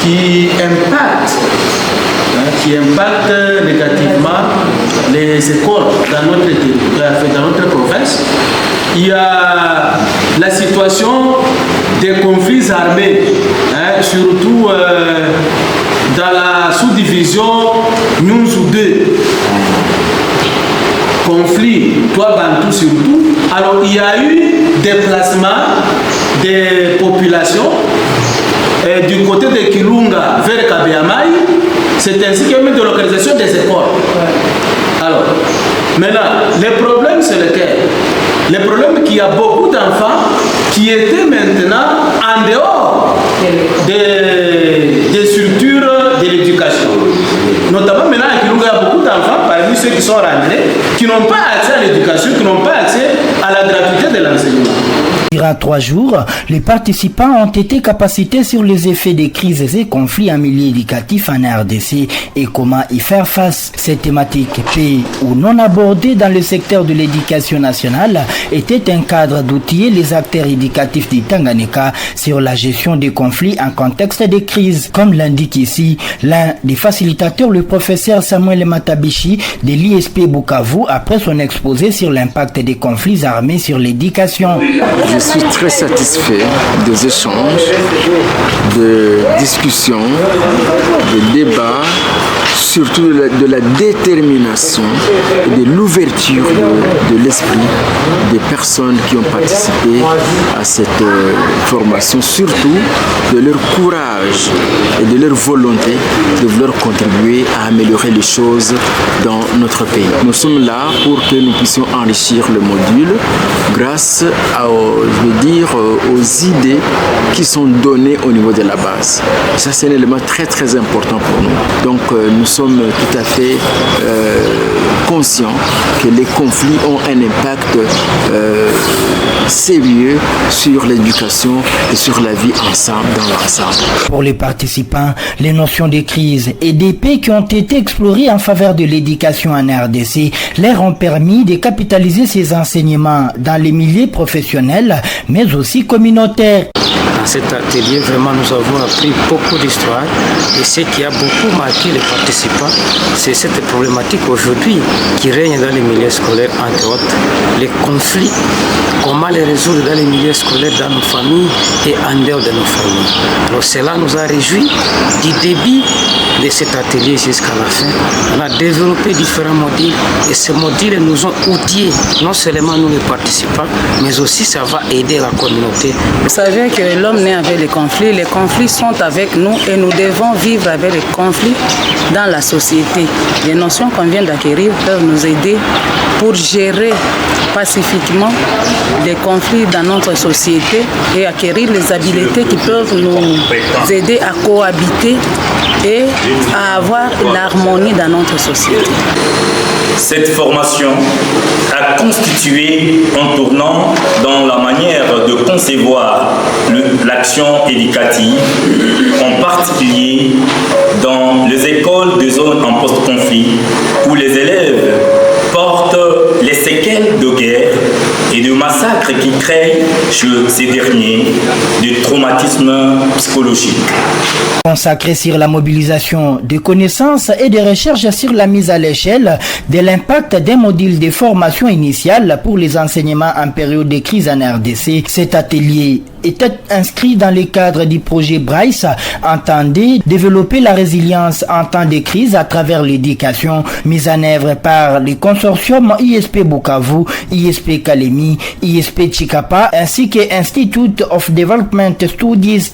qui impactent négativement les écoles dans notre province. Il y a la situation des conflits armés, surtout dans la sous-division Nyunzu 2. Conflit, toi Bantou surtout. Alors il y a eu déplacement des populations du côté de Kirunga vers Kabeamai. C'est ainsi qu'il y a eu de localisation des écoles. Alors, maintenant, le problème c'est lequel? Le problème qu'il y a beaucoup d'enfants qui étaient maintenant en dehors des structures de l'éducation. Notamment maintenant à Kirunga, il y a beaucoup d'enfants, parmi ceux qui sont rentrés, qui n'ont pas accès à l'éducation, qui n'ont pas accès à la gratuité de l'enseignement. Durant 3 jours, les participants ont été capacités sur les effets des crises et conflits en milieu éducatif en RDC et comment y faire face. Cette thématique, paix ou non abordée dans le secteur de l'éducation nationale, était un cadre d'outiller les acteurs éducatifs du Tanganyika sur la gestion des conflits en contexte de crise. Comme l'indique ici l'un des facilitateurs, le professeur Samuel Matabishi de l'ISP Bukavu, après son exposé sur l'impact des conflits armés sur l'éducation. Je suis très satisfait des échanges, de discussions, de débats, surtout de la détermination et de l'ouverture de l'esprit des personnes qui ont participé à cette formation, surtout de leur courage et de leur volonté de vouloir contribuer à améliorer les choses dans notre pays. Nous sommes là pour que nous puissions enrichir le module grâce aux idées qui sont données au niveau de la base. Ça, c'est un élément très très important pour nous. Donc nous sommes tout à fait conscients que les conflits ont un impact sérieux sur l'éducation et sur la vie ensemble, dans l'ensemble. Pour les participants, les notions de crise et des paix qui ont été explorées en faveur de l'éducation en RDC leur ont permis de capitaliser ces enseignements dans les milieux professionnels, mais aussi communautaires. Dans cet atelier, vraiment, nous avons appris beaucoup d'histoires et ce qui a beaucoup marqué les participants, c'est cette problématique aujourd'hui qui règne dans les milieux scolaires, entre autres, les conflits, comment les résoudre dans les milieux scolaires, dans nos familles et en dehors de nos familles. Alors cela nous a réjouis du début de cet atelier jusqu'à la fin. On a développé différents modules et ces modules nous ont outillés, non seulement nous les participants, mais aussi ça va aider la communauté. Vous savez que l'homme naît avec les conflits sont avec nous et nous devons vivre avec les conflits dans la société. Les notions qu'on vient d'acquérir peuvent nous aider pour gérer pacifiquement les conflits dans notre société et acquérir les habiletés qui peuvent nous aider à cohabiter et à avoir l'harmonie dans notre société. Cette formation a constitué un tournant dans la manière de concevoir l'action éducative, en particulier dans les écoles de zones en post-conflit, où les élèves portent les séquelles de guerre et de massacres qui créent chez ces derniers des traumatismes psychologiques. Consacré sur la mobilisation de connaissances et de recherches sur la mise à l'échelle de l'impact des modules de formation initiale pour les enseignements en période de crise en RDC, cet atelier était inscrit dans le cadre du projet Bryce, entendait développer la résilience en temps de crise à travers l'éducation, mise en œuvre par les consortiums ISP Bukavu, ISP Kalemi, ISP Chikapa ainsi que Institute of Development Studies.